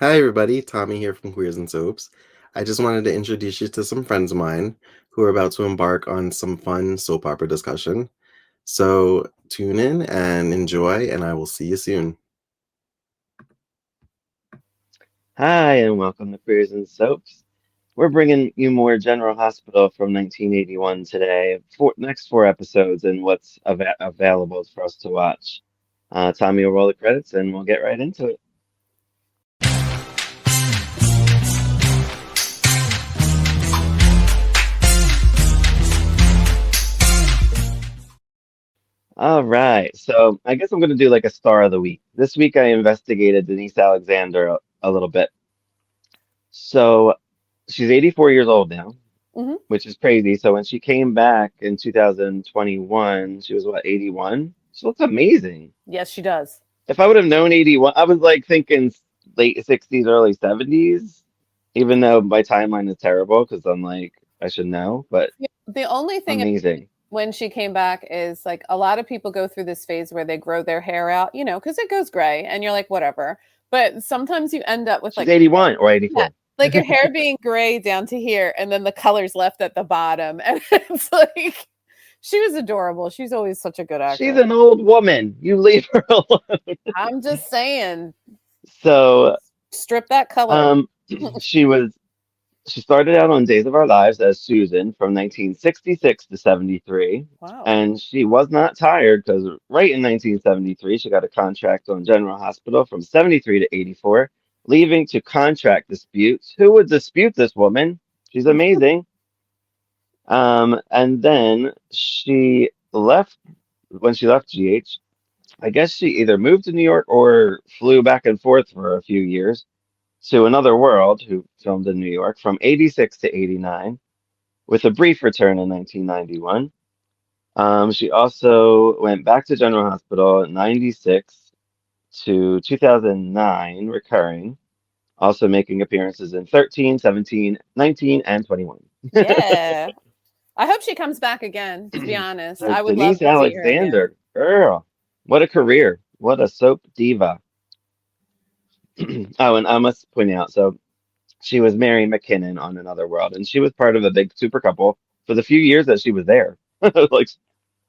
Hi, everybody. Tommy here from Queers and Soaps. I just wanted to introduce you to some friends of mine who are about to embark on some fun soap opera discussion. So tune in and enjoy, and I will see you soon. Hi, and welcome to Queers and Soaps. We're bringing you more General Hospital from 1981 today. Next four episodes and what's available for us to watch. Tommy will roll the credits and we'll get right into it. All right, so I guess I'm going to do like a star of the week. This week I investigated Denise Alexander a little bit. So she's 84 years old now, Hmm. which is crazy. So when she came back in 2021, she was what, 81? She looks amazing. Yes, she does. If I would have known 81, I was like thinking late 60s, early 70s, even though my timeline is terrible because I'm like, I should know, but The only thing amazing. when she came back is like a lot of people go through this phase where they grow their hair out, because it goes gray and you're like, whatever. But sometimes you end up with She's like, 81 or yeah, 84. like your hair being gray down to here and then the color's left at the bottom. And it's like, she was adorable. She's always such a good She's actress. an old woman. You leave her alone. I'm just saying, So, strip that color. um, she was She started out on Days of Our Lives as Susan from 1966 to 73, Wow. and she was not tired because right in 1973 she got a contract on General Hospital from 73 to 84, leaving to contract disputes. Who would dispute this woman? She's amazing. And then she left when she left GH. I guess she either moved to New York or flew back and forth for a few years to Another World, who filmed in New York from 86 to 89 with a brief return in 1991. She also went back to General Hospital in 96 to 2009, recurring, also making appearances in 13, 17, 19, and 21. Yeah. I hope she comes back again, to be honest. I would love Denise to see her again. Alexander, girl, what a career. What a soap diva. Oh, and I must point out, so she was Mary McKinnon on Another World, and she was part of a big super couple for the few years that she was there. Like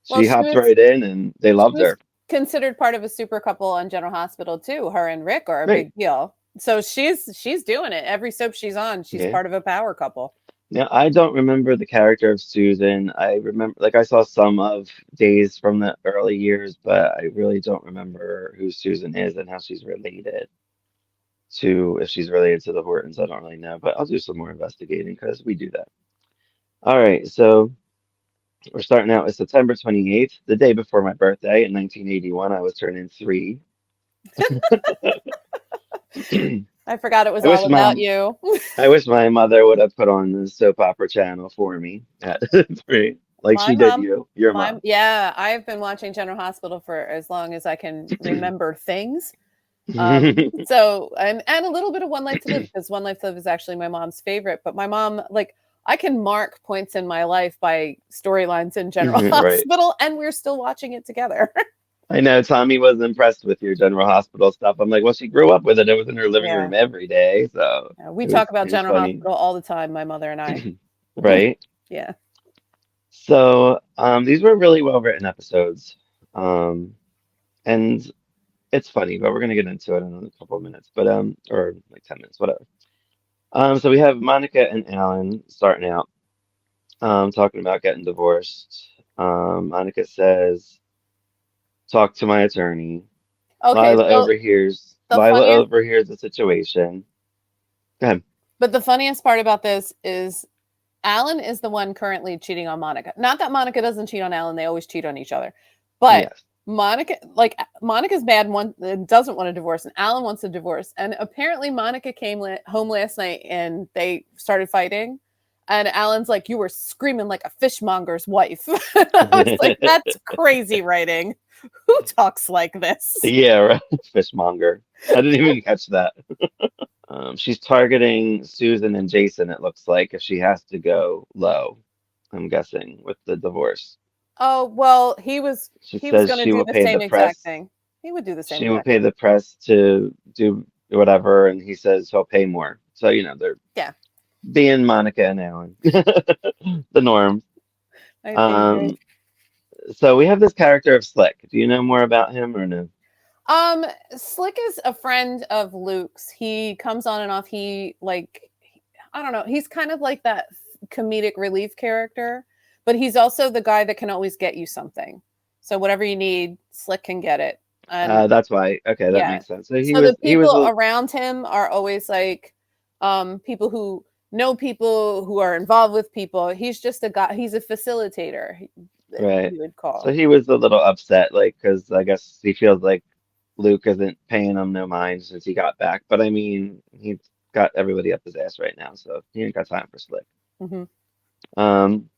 Well, she hopped right in and they she loved was her. considered part of a super couple on General Hospital too. Her and Rick are a Right. big deal. So she's doing it. Every soap she's on, she's Yeah. part of a power couple. Now I don't remember the character of Susan. I remember like I saw some of Days from the early years, but I really don't remember who Susan is and how she's related to if she's related to the Hortons. I don't really know, but I'll do some more investigating because we do that. All right, so we're starting out with September 28th, the day before my birthday in 1981. I was turning three. I forgot it was I wish all about mom you. I wish my mother would have put on the soap opera channel for me at three, like My she did mom, you, your my mom. yeah, I've been watching General Hospital for as long as I can remember things. And a little bit of One Life to Live because One Life to Live is actually my mom's favorite. But my mom, like, I can mark points in my life by storylines in General Right. Hospital, and we're still watching it together. I know Tommy was impressed with your General Hospital stuff. I'm like, well, she grew up with it. It was in her living Yeah. room every day, so We talk about it was General funny, Hospital all the time, my mother and I. right? Yeah. So these were really well written episodes, and it's funny, but we're gonna get into it in a couple of minutes, but or like 10 minutes, whatever. So we have Monica and Alan starting out, talking about getting divorced. Monica says, "Talk to my attorney." Okay, so the Lila funniest overhears the situation. Go ahead. but the funniest part about this is Alan is the one currently cheating on Monica. Not that Monica doesn't cheat on Alan, they always cheat on each other. But Yes. Monica's mad and doesn't want a divorce, and Alan wants a divorce. And apparently, Monica came home last night and they started fighting. And Alan's like, "You were screaming like a fishmonger's wife." I was like, "That's crazy writing. Who talks like this?" Yeah, right. Fishmonger. I didn't even catch that. She's targeting Susan and Jason, it looks like, if she has to go low, I'm guessing, with the divorce. Oh well, She he was says going to she do will the pay the same exact press. thing. He would do the same She will exact pay thing. the press to do whatever, and he says he'll pay more. So, they're Yeah, being Monica and Alan, the norms. my favorite. Um, so we have this character of Slick. Do you know more about him or no? Um, Slick is a friend of Luke's. He comes on and off. I don't know. He's kind of like that comedic relief character, but he's also the guy that can always get you something. So whatever you need, Slick can get it. And That's why. Okay, that yeah. makes sense. So he So the was he was people a around him are always like people who know people who are involved with people. He's just a guy, he's a facilitator, right. you would So call. he was a little upset, like, because I guess he feels like Luke isn't paying him no mind since he got back. But I mean, he's got everybody up his ass right now, so he ain't got time for Slick. Hmm. Um,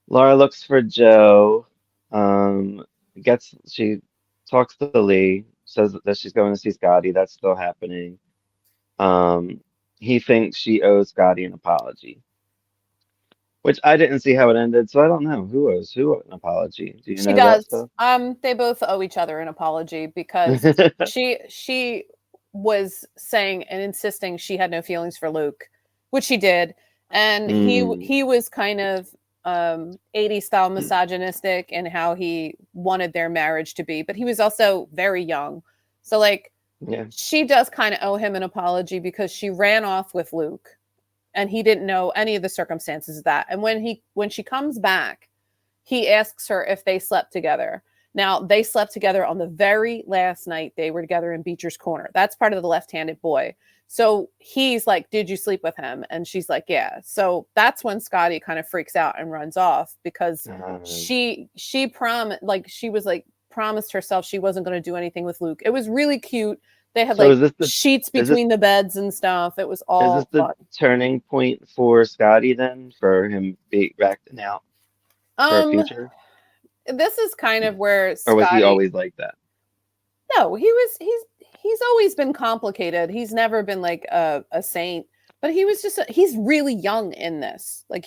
Laura looks for Joe. Um, she talks to Lee, says that she's going to see Scotty. That's still happening. Um, he thinks she owes Scotty an apology, which I didn't see how it ended, so I don't know who owes who an apology. Do you She know that does. stuff? They both owe each other an apology because she was saying and insisting she had no feelings for Luke, which she did, and Mm, he was kind of 80s style misogynistic in how he wanted their marriage to be, but he was also very young. So like yeah. she does kind of owe him an apology because she ran off with Luke and he didn't know any of the circumstances of that. And when she comes back, he asks her if they slept together. Now, they slept together on the very last night they were together in Beecher's Corner. That's part of the left-handed boy. So he's like, "Did you sleep with him?" And she's like, "Yeah." So that's when Scotty kind of freaks out and runs off because Um, she promised, like she was like promised herself she wasn't going to do anything with Luke. It was really cute. They had so like is this the sheets is this between the beds and stuff. It was is this all the fun. turning point for Scotty then for him be acting out for a Um, future, this is kind of where or was he Scotty. always like that? No, he's always been complicated. He's never been like a saint, but he was just he's really young in this. Like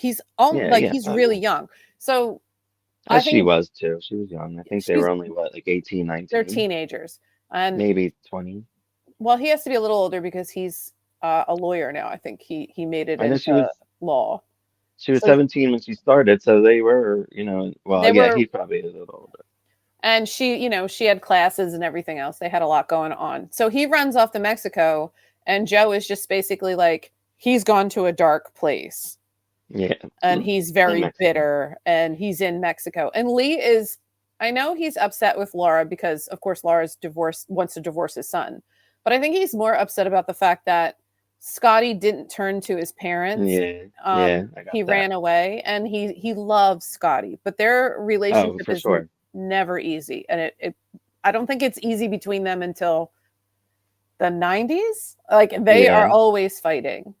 Yeah, yeah. he's Oh, really yeah. young. So I As she think was too. She was young. I think they she's were only what, like 18, they're 19, teenagers. And maybe 20. well, he has to be a little older because he's a lawyer now. I think he made it I know into law. she was So 17 when she started, so they were, well, they yeah, were he probably is a little older. and she, she had classes and everything else. They had a lot going on. So he runs off to Mexico and Joe is just basically like he's gone to a dark place Yeah, and he's in very Mexico. bitter and he's in Mexico. And Lee is, I know he's upset with Laura because of course Laura's divorced, wants to divorce his son. But I think he's more upset about the fact that Scotty didn't turn to his parents. Yeah, yeah, I got He that. ran away and he loves Scotty, but their Oh, relationship for is sure. never easy. And it I don't think it's easy between them until the 90s. Like they are Yeah. always fighting.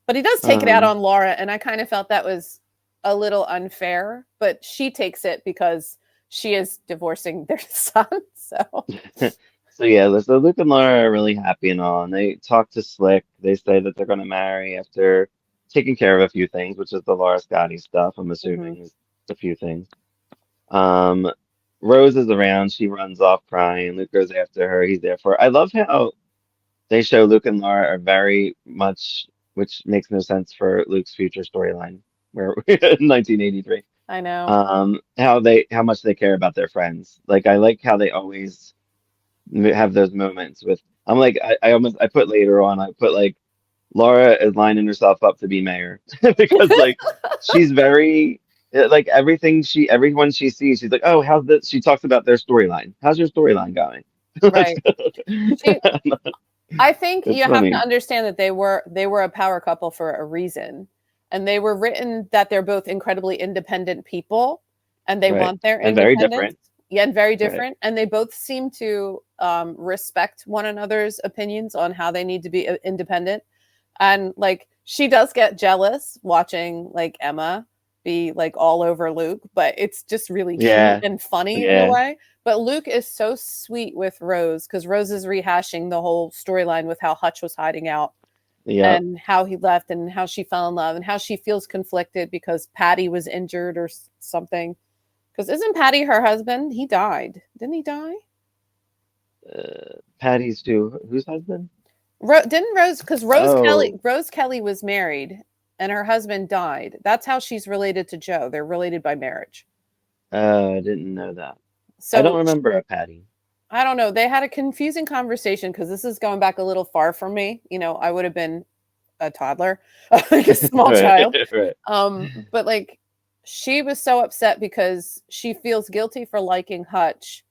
But he does take it out Um, on Laura, and I kind of felt that was a little unfair, but she takes it because she is divorcing their son. So, so yeah, so Luke and Laura are really happy and all, and they talk to Slick. They say that they're going to marry after taking care of a few things, which is the Laura Scotty stuff, I'm mhm. assuming is a few things. Um, Rose is around. She runs off crying. Luke goes after her. He's there for her. I love how they show Luke and Laura are very much, which makes no sense for Luke's future storyline, where 1983. I know. How much they care about their friends. Like I like how they always have those moments with. I'm like I put later on. I put like Laura is lining herself up to be mayor because like she's very like everyone she sees, she's like, oh, how's this? She talks about their storyline. How's your storyline going? Let's Right. go. She, I think It's you have to funny. understand that they were a power couple for a reason. And they were written that they're both incredibly independent people and they Right. want their And very independence. different. Yeah, and very Right. different. And they both seem to respect one another's opinions on how they need to be independent. And like she does get jealous watching like Emma be like all over Luke, but it's just really cute Yeah. and funny in a Yeah. way. But Luke is so sweet with Rose because Rose is rehashing the whole storyline with how Hutch was hiding out Yep. and how he left and how she fell in love and how she feels conflicted because Patty was injured or something. Because isn't Patty her husband? He died. Didn't he die? Patty's whose husband? Didn't Rose, because Oh, Rose Kelly was married and her husband died. That's how she's related to Joe. They're related by marriage. I didn't know that. I don't So remember a Patty. I don't know. They had a confusing conversation because this is going back a little far from me. I would have been a toddler, like a small Right, child. right. But like she was so upset because she feels guilty for liking Hutch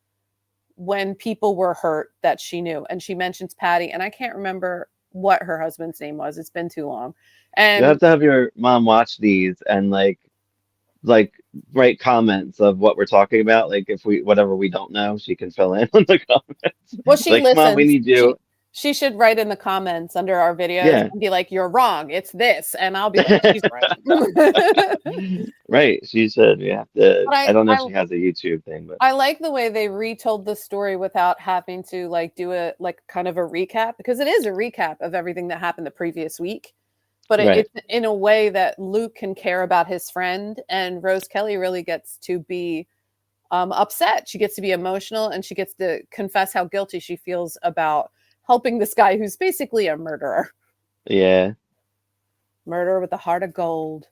when people were hurt that she knew. And she mentions Patty, and I can't remember what her husband's name was. It's been too long. You have And to have your mom watch these and like write comments of what we're talking about. Like if we whatever we don't know, she can fill in on the comments. well, she Like, Mom, we listens. need you. She should write in the comments under our videos Yeah. and be like, "You're wrong. It's this," and I'll be like, "She's right." Right. She said we have to. But I don't know if she has a YouTube thing, but I like the way they retold the story without having to like do a like kind of a recap, because it is a recap of everything that happened the previous week, but right. it's in a way that Luke can care about his friend, and Rose Kelly really gets to be upset. She gets to be emotional, and she gets to confess how guilty she feels about helping this guy who's basically a Yeah. murderer with a heart of gold.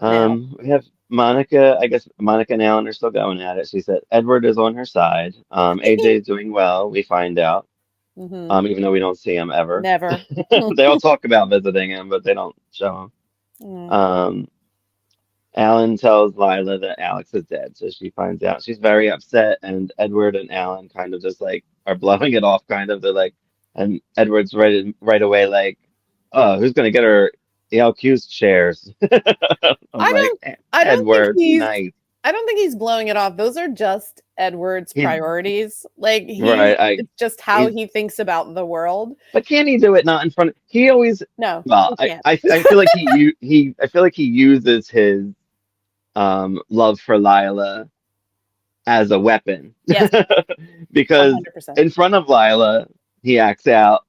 Now, We have Monica. I guess Monica and Alan are still going at it. She said Edward is on her side. AJ is doing well. We find out. hmm Even though we don't see him ever. never. They all talk about visiting him, but they don't show him. Mm. Um, Alan tells Lila that Alex is dead, so she finds out. She's very upset, and Edward and Alan kind of just like are blowing it off, kind of. They're like, and Edward's right away like, "Oh, who's gonna get her ELQ's shares?" I'm I like, don't I don't think Edward, be he's nice." I don't think he's blowing it off. Those are just Edward's He's priorities. Like right. it's just how He's, he thinks about the world. but can he do it not in front of? He always. No, Well, he can't. I feel like I feel like he uses his love for Lila as a weapon Yes, because 100%. in front of Lila he acts out,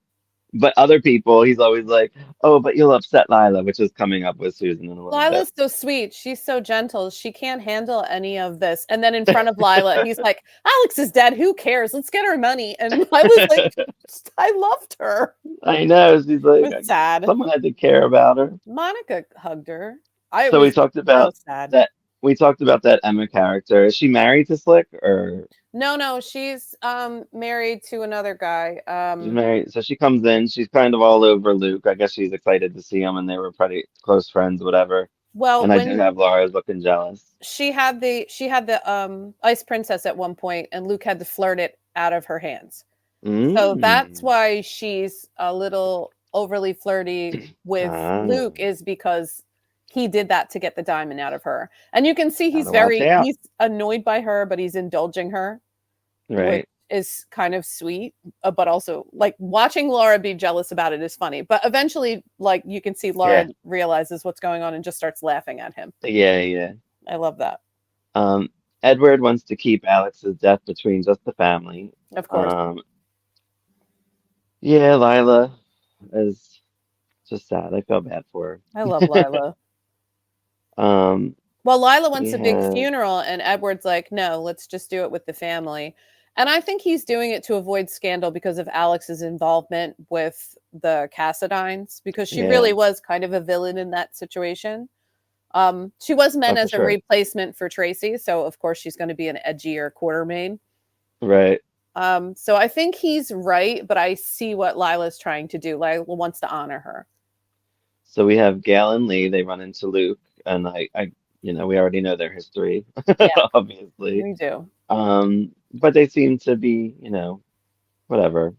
but other people he's always like, "Oh, but you'll upset Lila," which is coming up with Susan in a little bit. Lila's so sweet. She's so gentle. She can't handle any of this. And then in front of Lila, he's like, Alex is dead. Who cares? Let's get her money. And Lila's like, I loved her. I know she's It like was sad. someone had to care about her. Monica hugged her. I So we was talked so about sad. that. We talked about that Emma character. Is she married to Slick or No, she's married to another guy. she's married? So she comes in. She's kind of all over Luke. I guess she's excited to see him, and they were pretty close friends, whatever. Well, And I did when have Laura looking jealous. she had the ice princess at one point, and Luke had to flirt it out of her hands. So that's Mm. why she's a little overly flirty with Ah, Luke, is because he did that to get the diamond out of her. And you can see gotta watch out. he's annoyed by her, but he's indulging her, which Right. is kind of sweet. But also, like, watching Laura be jealous about it is funny. But eventually, like, you can see Laura Yeah. realizes what's going on and just starts laughing at him. Yeah, yeah. I love that. Um, Edward wants to keep Alex's death between just the family. Of course. Um, yeah, Lila is just sad. I feel bad for I love her. Lila. Um, Well, Lila wants we a big have funeral, and Edward's like, no, let's just do it with the family. And I think he's doing it to avoid scandal because of Alex's involvement with the Cassadines, because she yeah, really was kind of a villain in that situation. She was oh meant for as a sure. replacement for Tracy, so of course she's going to be an edgier Quartermain. Right. So I think he's right, but I see what Lila's trying to do. Lila wants to honor her. So we have Gail and Lee. They run into Luke, and we already know their history, Yeah, obviously. we do. But they seem to be, whatever.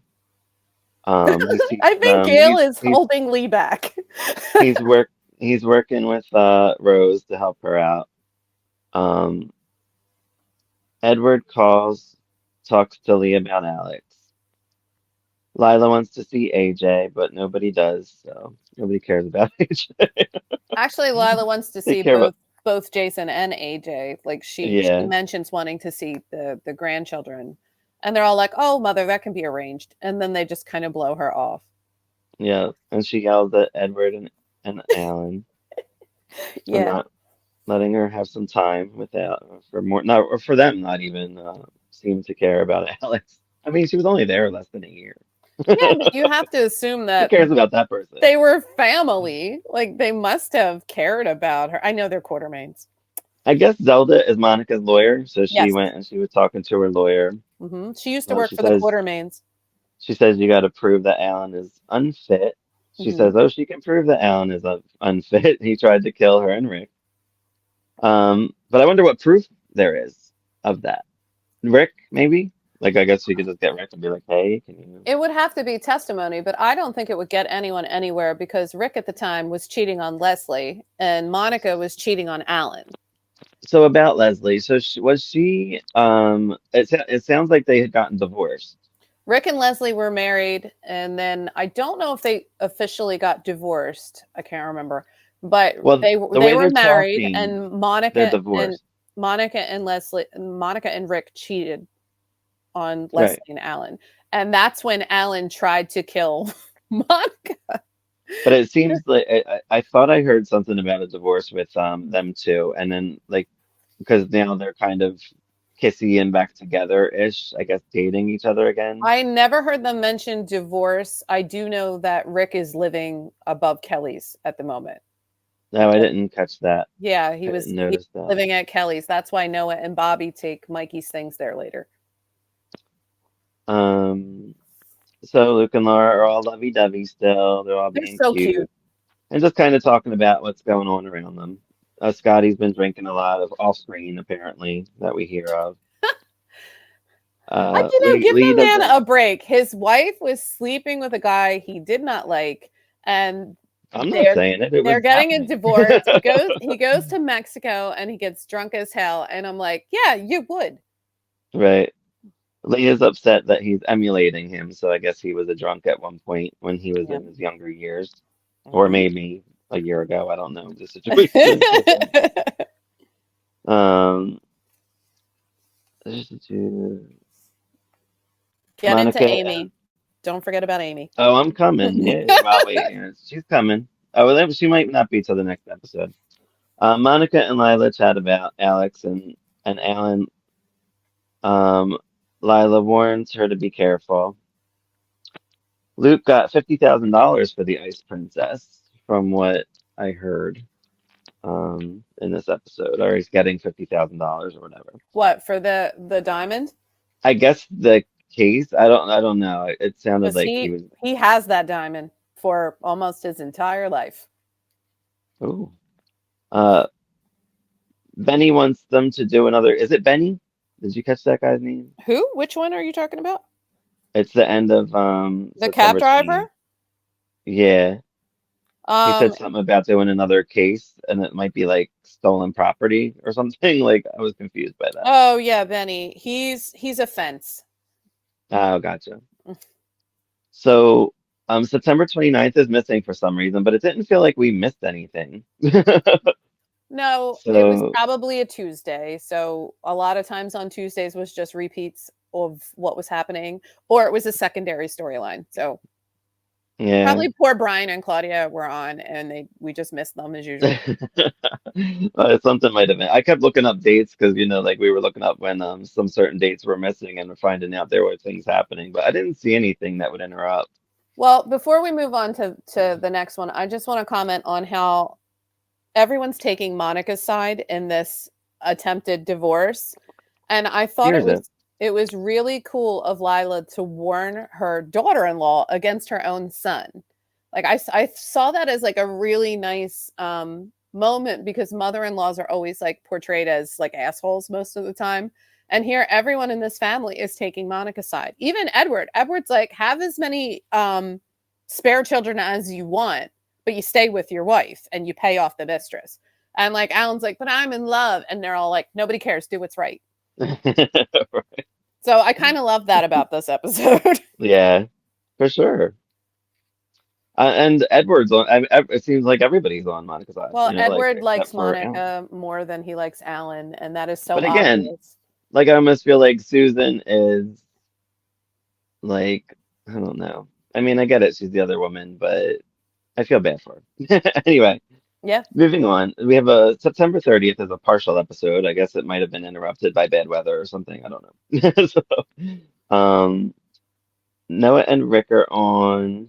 He sees I think them. Gail is holding Lee back. He's work he's working with Rose to help her out. Um, Edward talks to Lee about Alex. Lila wants to see AJ, but nobody does, so nobody cares about AJ. Actually, Lila wants to They see care about both Jason and AJ. Like she yeah, mentions wanting to see the grandchildren, and they're all like, "Oh, mother, that can be arranged." And then they just kind of blow her off. yeah. And she yells at Edward and Alan for Yeah, not letting her have some time without for more not or for them not even seem to care about Alex. I mean, she was only there less than a year. Yeah, but you have to assume Who that cares about that person? they were family. Like they must have cared about her. I know they're Quartermains. I guess Zelda is Monica's lawyer, so she Yes. went and she was talking to her lawyer. She used to work She for the says Quartermains. you got to prove that Alan is unfit. She Hmm says, oh, she can prove that Alan is unfit. He tried to kill her and Rick. But I wonder what proof there is of that. Rick, maybe? Like, I guess you could just get Rick and be like, hey, can you? It would have to be testimony, but I don't think it would get anyone anywhere because Rick at the time was cheating on Leslie and Monica was cheating on Alan. So about Leslie, so it sounds like they had gotten divorced. Rick and Leslie were married, and then I don't know if they officially got divorced. I can't remember, but Well, they the way were they're married, talking, and they're divorced. Monica and Rick cheated on Leslie Right. and Alan, and that's when Alan tried to kill Monica. But it seems like I thought I heard something about a divorce with them too, and then like because now they're kind of kissy and back together-ish, I guess dating each other again. I never heard them mention divorce. I do know that Rick is living above Kelly's at the moment. No, I didn't catch that. Yeah, I didn't he notice that. living at Kelly's. That's why Noah and Bobby take Mikey's things there later. So Luke and Laura are all lovey-dovey still. They're all They're being so cute cute. and just kind of talking about what's going on around them. Scotty's been drinking a lot of off-screen, apparently, that we hear of. Give Lee the man doesn't. a break. His wife was sleeping with a guy he did not like, and I'm not they're saying it. It was they're getting a happening. divorce. He goes to Mexico and he gets drunk as hell. And I'm like, yeah, you would. Right. Lee is upset that he's emulating him, so I guess he was a drunk at one point when he was Yeah. in his younger years, or Mhm. maybe a year ago. I don't know the situation. Get into Monica. Amy. Don't forget about Amy. Oh, I'm coming. Yeah, well, wait, yeah, she's coming. Oh, well, she might not be till the next episode. Monica and Lila chat about Alex and Alan. Um, Lila warns her to be careful. Luke got $50,000 for the Ice Princess, from what I heard in this episode, or he's getting $50,000 or whatever. What for the diamond? I guess the case. I don't know. It sounded Because like he was. he has that diamond for almost his entire life. Oh, uh, Benny wants them to do another. Is it Benny? Did you catch that guy's name? Who? Which one are you talking about? It's the end of The cab September 20th. driver? Yeah. He said Um, something about doing another case, and it might be like stolen property or something. Like I was confused by that. oh yeah, Benny. He's a fence. Oh, gotcha. So, September 29th is missing for some reason, but it didn't feel like we missed anything. No, it was So, probably a Tuesday. So a lot of times on Tuesdays was just repeats of what was happening, or it was a secondary storyline. So yeah. probably poor Brian and Claudia were on, and we just missed them as usual. Something might have been. I kept looking up dates because, like we were looking up when some certain dates were missing and finding out there were things happening, but I didn't see anything that would interrupt. Well, before we move on to the next one, I just want to comment on how everyone's taking Monica's side in this attempted divorce. And I thought Here's it. it was really cool of Lila to warn her daughter-in-law against her own son. Like I saw that as like a really nice moment because mother-in-laws are always like portrayed as like assholes most of the time. And here everyone in this family is taking Monica's side. Even Edward. Edward's like, have as many spare children as you want, but you stay with your wife and you pay off the mistress. And like Alan's like, but I'm in love. And they're all like, nobody cares. Do what's right. Right. So I kind of love that about this episode. Yeah, for sure. And Edward's on. It seems like everybody's on Monica's side. Well, Like Edward except likes for Alan. Monica more than he likes Alan. And that is so But again, obvious. like I almost feel like Susan is like I don't know. I mean, I get it. She's the other woman, but I feel bad for her. Anyway, Yeah. moving on. We have a September 30th is a partial episode. I guess it might have been interrupted by bad weather or something. I don't know. So, Noah and Rick are on.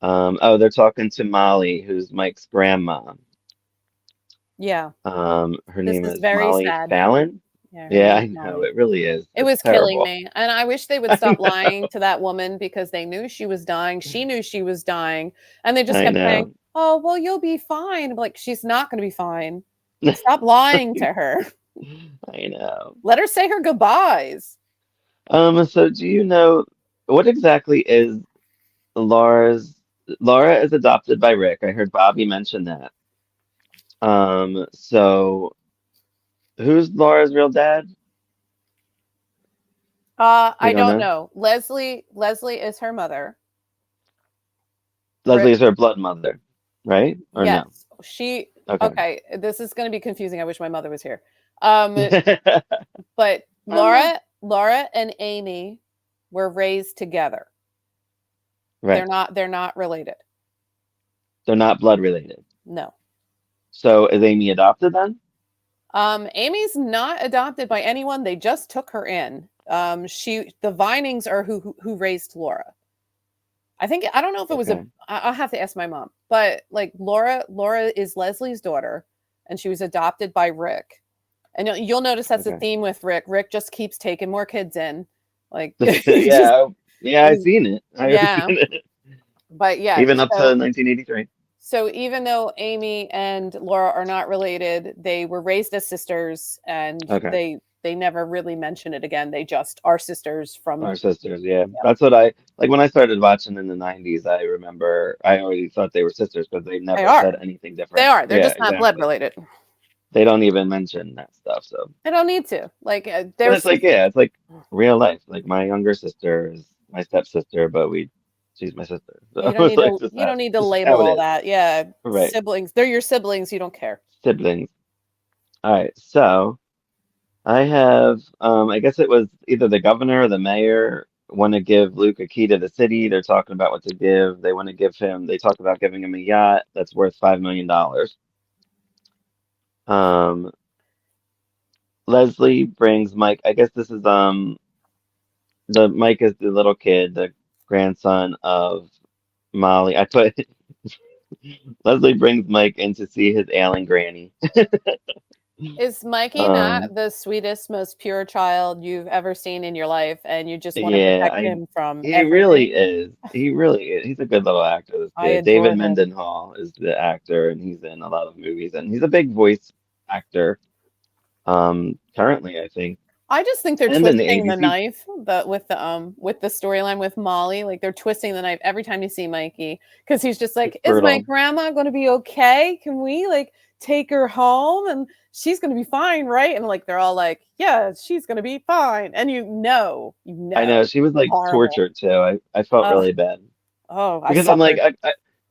Oh, they're talking to Molly, who's Mike's grandma. Yeah, Her this name is is very Molly sad. Fallon. Yeah, her Yeah, name is I know, Molly. it really is. It It's was killing terrible. me. And I wish they would I stop know. lying to that woman because they knew she was dying. She knew she was dying. And they just I kept saying, know. oh, well, you'll be fine. I'm like, she's not going to be fine. Stop lying to her. I know. Let her say her goodbyes. So do you know what exactly is Laura's Laura is adopted by Rick. I heard Bobby mention that. So who's Laura's real dad? You I don't don't know? know. Leslie is her mother. Leslie Rick, is her blood mother, right? Or no? yes. She Okay. okay, this is going to be confusing. I wish my mother was here. Um, but Um, Laura and Amy were raised together. right. They're not related. They're not blood related. No. So is Amy adopted then? Amy's not adopted by anyone. They just took her in. The Vinings are who raised Laura. I think I don't know if it was Okay. I'll have to ask my mom, but like Laura is Leslie's daughter, and she was adopted by Rick. And you'll notice that's a Okay. theme with Rick. Rick just keeps taking more kids in, like just Yeah. Yeah, I've seen it. I've seen yeah. it. But yeah, Even up to 1983. so even though Amy and Laura are not related, they were raised as sisters, and Okay. they never really mention it again. They just are sisters from Our sisters, yeah. yeah. That's what I like when I started watching in the 90s. I remember I already thought they were sisters because they They never said are. anything They different. are. They're Yeah, just not blood exactly. related. They don't even mention that stuff. So, They don't need to. Like but they're it's like, yeah, it's like real life. Like my younger sister is my stepsister, but she's my sister. So it's like you don't need to just label how it all is. that. Yeah, Right. siblings. They're your siblings. You don't care. Siblings. All right. So I have, I guess it was either the governor or the mayor want to give Luke a key to the city. They're talking about what to give. They want to give him, they talk about giving him a yacht that's worth $5 million. Um, Leslie brings Mike. I guess this is, the Mike is the little kid, the grandson of Molly. I put Leslie brings Mike in to see his ailing granny. Is Mikey not Um, the sweetest, most pure child you've ever seen in your life, and you just want to Yeah, protect him from he really everything? is. He really is. He's a good little actor, this I kid. David adore him. Mendenhall is the actor, and he's in a lot of movies, and he's a big voice actor. Currently, I think, I just think they're and in the twisting the 80s, he knife with the storyline with Molly. Like they're twisting the knife every time you see Mikey because he's just it's like, "Is my brutal. grandma going to be okay? Can we like take her home and she's going to be fine, right?" And like they're all like, "Yeah, she's going to be fine." And you I know know, she was like horrible. tortured too. I felt Oh, really bad oh, I because I'm like, suffered.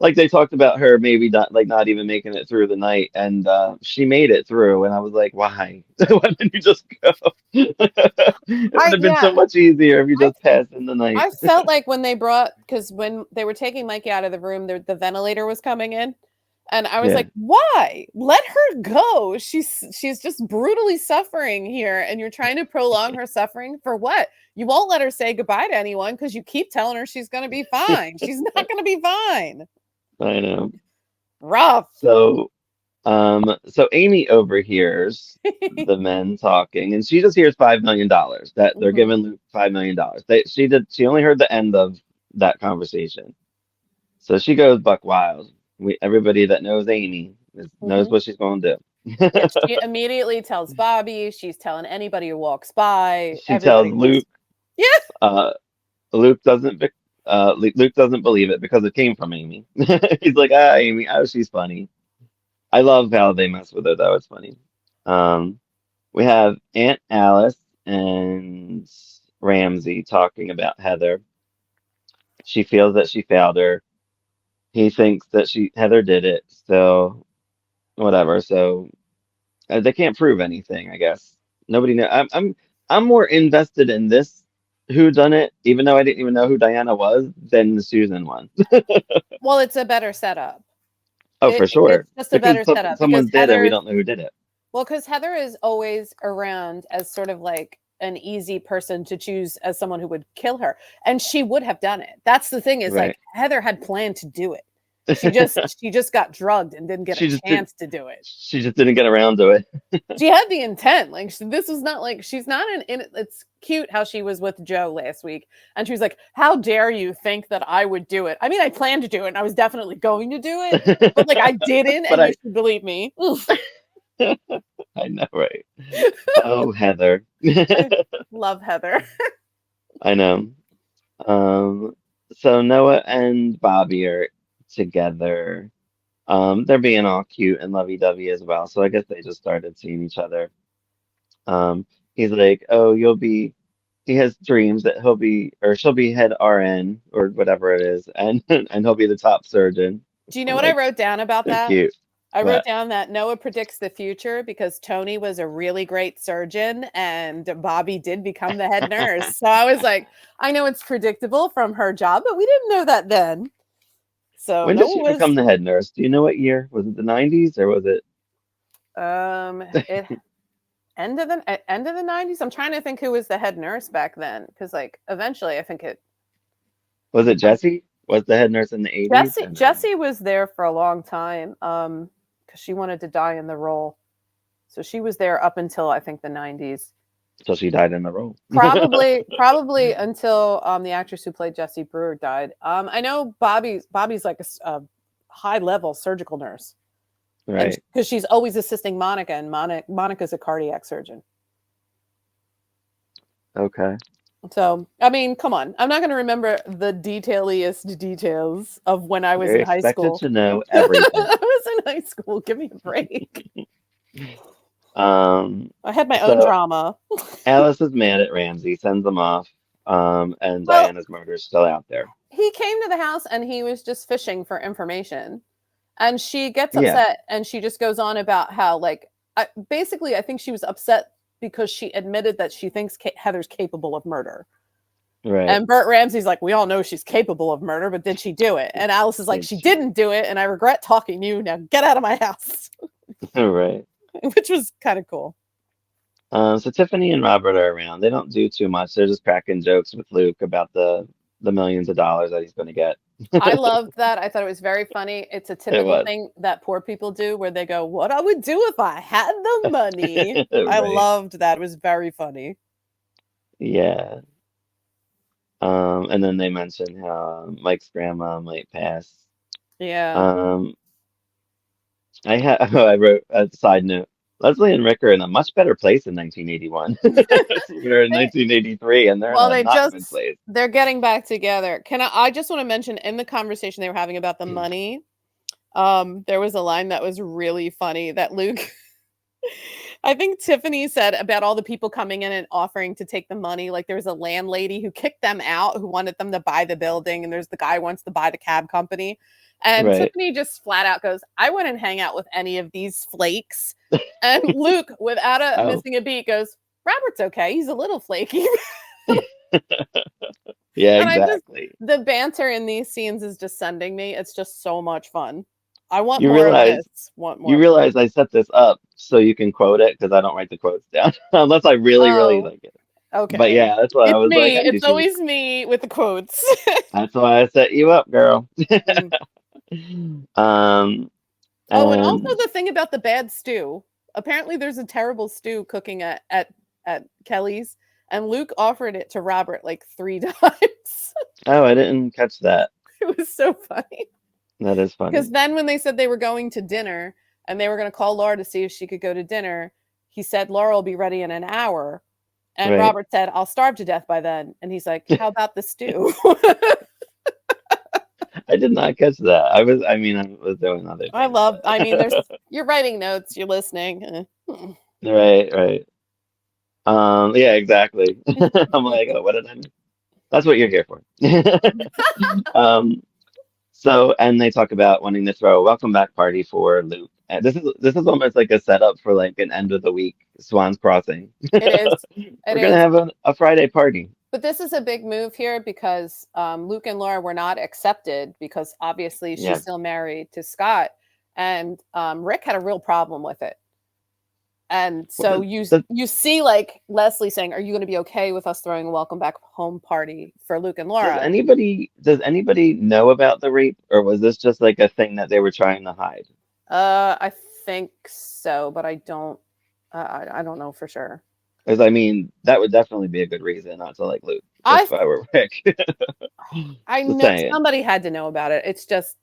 like they talked about her maybe not even making it through the night, and she made it through, and I was like, why? Why didn't you just go? It would I have been so yeah, much easier if you I just passed in the night. I felt like when they brought because when they were taking Mikey out of the room, the ventilator was coming in, and I was Yeah. like, "Why? Let her go. She's just brutally suffering here, and you're trying to prolong her suffering for what? You won't let her say goodbye to anyone because you keep telling her she's going to be fine. She's not going to be fine. I know. Rough." So, so Amy overhears the men talking, and she just hears $5 million that they're Mhm, giving Luke $5 million. She only heard the end of that conversation. So she goes buck wild. Everybody that knows Amy knows mhm. what she's going to do. Yeah, she immediately tells Bobby. She's telling anybody who walks by. She tells Everybody knows. Luke, Yeah. uh, Luke doesn't believe it because it came from Amy. He's like, ah, Amy, oh, she's funny. I love how they mess with her though. It's funny. Um, we have Aunt Alice and Ramsey talking about Heather. She feels that she failed her. He thinks that Heather did it. So whatever. So they can't prove anything, I guess. Nobody know. I'm more invested in this who done it, even though I didn't even know who Diana was, than the Susan one. Well, it's a better setup. Oh, for sure. It's just a Because better setup because someone's dead and we don't know who did it. Well, because Heather is always around as sort of like an easy person to choose as someone who would kill her. And she would have done it. That's the thing is Right. like Heather had planned to do it. She just got drugged and didn't get She a just chance to do it. She just didn't get around to it. She had the intent. Like this was not like she's not it's cute how she was with Joe last week. And she was like, how dare you think that I would do it? I mean, I planned to do it and I was definitely going to do it, but like I didn't, But and you should believe me. I know, right? Oh, Heather. Love Heather. I know. So Noah and Bobby are together. They're being all cute and lovey-dovey as well. So I guess they just started seeing each other. He's like, "Oh, he has dreams that he'll be or she'll be head RN or whatever it is, and and he'll be the top surgeon." Do you know I'm what I like, wrote down about so that? cute. I wrote But down that Noah predicts the future because Tony was a really great surgeon and Bobby did become the head nurse. So I was like, I know it's predictable from her job, but we didn't know that then. So when did Noah she was become the head nurse? Do you know what year? Was it the 90s or was it it end of the 90s. I'm trying to think who was the head nurse back then because like eventually I think it was it Jesse? Was the head nurse in the 80s or 90s? Jessie was there for a long time because she wanted to die in the role. So she was there up until I think the 90s. So she died in the role. Probably until the actress who played Jessie Brewer died. I know Bobby's like a high level surgical nurse, Right. Because she's always assisting Monica, and Monica's a cardiac surgeon. Okay. So I mean, come on, I'm not going to remember the detailiest details of when I was You're in high expected school. to know everything. I was in high school. Give me a break. Um, I had my own so drama. Alice is mad at Ramsey, sends him off, and Well, Diana's murder is still out there. he came to the house and he was just fishing for information. And she gets Yeah, upset and she just goes on about how, like, basically, I think she was upset because she admitted that she thinks Heather's capable of murder. right. And Burt Ramsey's like, we all know she's capable of murder, but did she do it? And Alice is like, Did she she? didn't do it. And I regret talking to you. Now get out of my house, Right. which was kind of cool. So Tiffany and Robert are around. They don't do too much. They're just cracking jokes with Luke about the millions of dollars that he's going to get. I loved that. I thought it was very funny. It's a It typical was. thing that poor people do where they go, what I would do if I had the money. I Right. loved that. It was very funny. Yeah. And then they mention how Mike's grandma might pass. Yeah. Um, I wrote a side note. Leslie and Rick are in a much better place in 1981. We're in 1983, and they're in Well, a not good place. they're getting back together. I just want to mention in the conversation they were having about the money, there was a line that was really funny that Luke, I think Tiffany said about all the people coming in and offering to take the money. Like there was a landlady who kicked them out, who wanted them to buy the building. And there's the guy who wants to buy the cab company. And Right. Tiffany just flat out goes, I wouldn't hang out with any of these flakes. And Luke, without Oh, missing a beat, goes, Robert's okay. He's a little flaky. yeah, And exactly. the banter in these scenes is just sending me. It's just so much fun. I want You more of realize this. Want you more. realize I set this up so you can quote it because I don't write the quotes down unless I really, really Oh, like it. But okay. yeah, that's why I It's was like, me. I knew It's she was. always me with the quotes. That's why I set you up, girl. Mm. Um, Oh, and also and the thing about the bad stew. Apparently, there's a terrible stew cooking at Kelly's, and Luke offered it to Robert like 3 times. oh, I didn't catch that. It was so funny. That is Because funny. then when they said they were going to dinner and they were going to call Laura to see if she could go to dinner, he said Laura will be ready in an hour. And Right. Robert said, I'll starve to death by then. And he's like, how about the stew? I did not catch that. I was doing other things. I mean, you're writing notes, you're listeing. Right, right. Yeah, exactly. I'm like, oh, what did I miss? That's what you're here for. Um, so, and they talk about wanting to throw a welcome back party for Luke. And this is almost like a setup for like an end of the week Swan's Crossing. It is. We're gonna have a Friday party. But this is a big move here because Luke and Laura were not accepted because obviously she's Yeah. still married to Scott. And Rick had a real problem with it. And What so the, you see like Leslie saying, "Are you going to be okay with us throwing a welcome back home party for Luke and Laura?" does anybody know about the rape, or was this just like a thing that they were trying to hide? I think so, but I don't know for sure. Because I mean, that would definitely be a good reason not to like Luke if I I were Rick. I Just know saying. somebody had to know about it. It's just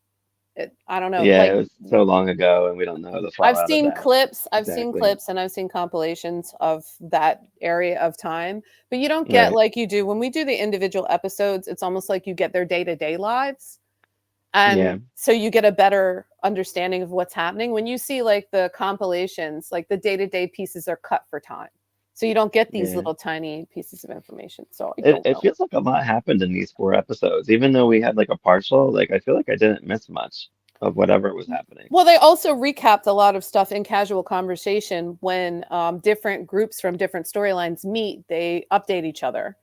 I don't know. Yeah, Like it was so long ago, and we don't know the I've fallout of seen that. clips, Exactly. and I've seen compilations of that area of time, but you don't get Right. like you do when we do the individual episodes, it's almost like you get their day-to-day lives. And Yeah. so you get a better understanding of what's happening. When you see like the compilations, like the day-to-day pieces are cut for time. So you don't get these Yeah. little tiny pieces of information. So I It don't it know. feels like a lot happened in these 4 episodes, even though we had like a partial. Like I feel like I didn't miss much of whatever was happening. Well, they also recapped a lot of stuff in casual conversation when different groups from different storylines meet, they update each other.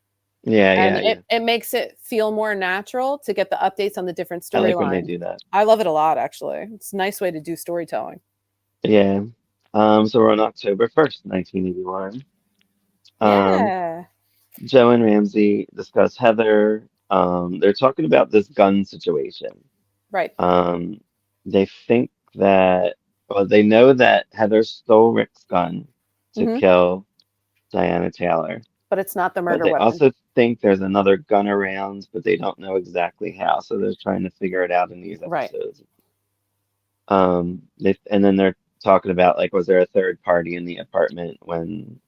Yeah, And yeah, yeah. it makes it feel more natural to get the updates on the different I like when they storylines. do that. I love it a lot, actually. It's a nice way to do storytelling. Yeah. So we're on October 1st, 1981. Um, Yeah. Joe and Ramsey discuss Heather. They're talking about this gun situation. Right. Um, they think that, well, they know that Heather stole Rick's gun to Hmm. kill Diana Taylor, But it's not the but murder they weapon. also think there's another gun around, but they don't know exactly how. So they're trying to figure it out in these Right. episodes. And then they're talking about like, was there a third party in the apartment when,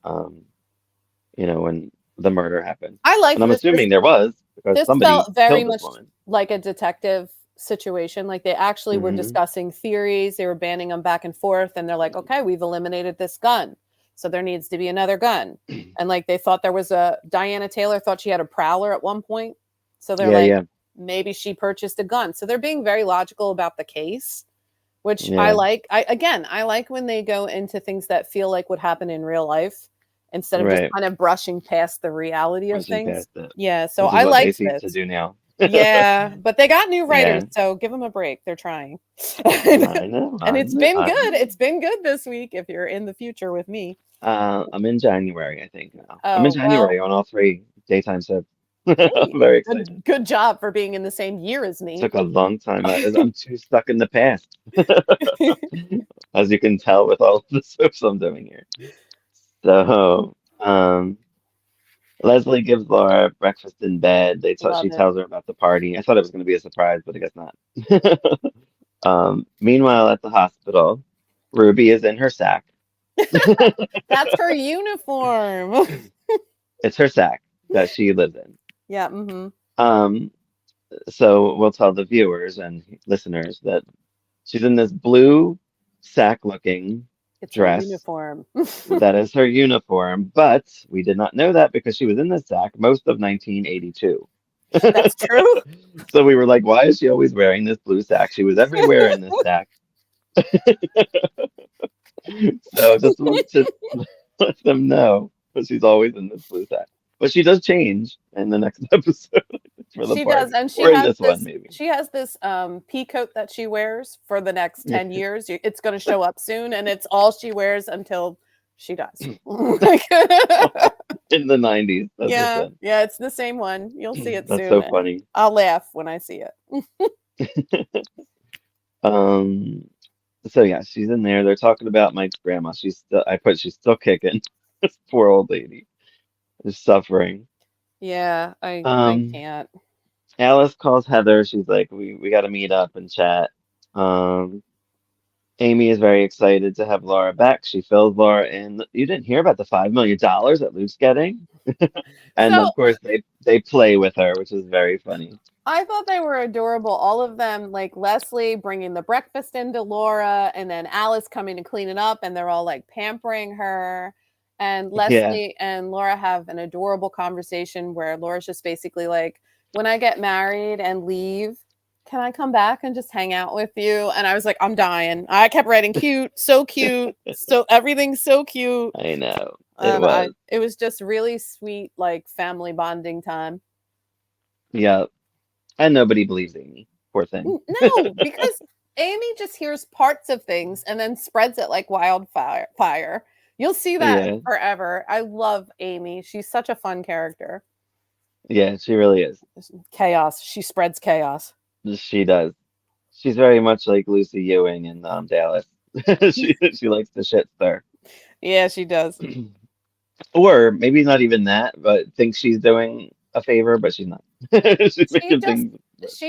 when the murder happened? I And liked I'm this. assuming there was because This somebody felt very killed this much woman. like a detective situation. Like they actually were Hmm. discussing theories, they were banding them back and forth, and they're like, okay, we've eliminated this gun. So there needs to be another gun. And like they thought there was a Diana Taylor thought she had a prowler at one point. So they're Yeah, like, yeah, maybe she purchased a gun. So they're being very logical about the case, which I yeah. like. I like when they go into things that feel like would happen in real life instead of just Right. kind of brushing past the reality of Brushing things. past it, Yeah, so which is I what they liked seem to this. do now. Yeah, but they got new writers, Yeah, so give them a break. They're trying. I know, And I it's know, been I good. know. It's been good this week if you're in the future with me. I'm in January, I think now. I'm in Oh, well, January on all three daytime soaps. hey, Very excited. good job for being in the same year as me. Took a long time. I'm too stuck in the past, as you can tell with all of the soaps I'm doing here. So, Leslie gives Laura breakfast in bed. She Love it. tells her about the party. I thought it was going to be a surprise, but I guess not. Meanwhile, at the hospital, Ruby is in her sack. That's her uniform. It's her sack that she lives in. Yeah, mm-hmm. Um, so we'll tell the viewers and listeners that she's in this blue sack-looking It's her dress. uniform. That is her uniform, but we did not know that because she was in this sack most of 1982. That's true. So we were like, why is she always wearing this blue sack? She was everywhere in this sack. So just want to let them know that she's always in this blue sack. But she does change in the next episode for the She does, party, and or in this one maybe. she has this pea coat that she wears for the next 10 years. It's going to show up soon, and it's all she wears until she dies. Like, In the 90s, as they yeah, said. yeah, it's the same one. You'll see it That's soon, so and funny. I'll laugh when I see it. Um, so yeah, she's in there. They're talking about Mike's grandma. She's still kicking. This poor old lady is suffering. Yeah, I Um, can't. Alice calls Heather. She's like, we got to meet up and chat. Um, Amy is very excited to have Laura back. She fills Laura in. You didn't hear about the $5 million that Luke's getting? And So of course they play with her, which is very funny. I thought they were adorable. All of them, like Leslie bringing the breakfast into Laura, and then Alice coming to clean it up, and they're all like pampering her. And Yeah. Leslie and Laura have an adorable conversation where Laura's just basically like, when I get married and leave, can I come back and just hang out with you? And I was like, I'm dying. I kept writing cute, so everything's so cute. I know. It And was. it was just really sweet, like family bonding time. Yeah. And nobody believes Amy. Poor thing. No, because Amy just hears parts of things and then spreads it like wildfire. You'll see that Yeah, forever. I love Amy. She's such a fun character. yeah, she really is. Chaos. She spreads chaos. She does. She's very much like Lucy Ewing in Dallas. She likes to shit stir. Yeah, she does. Or maybe not even that, but thinks she's doing a favor, but she's not. She's She making just things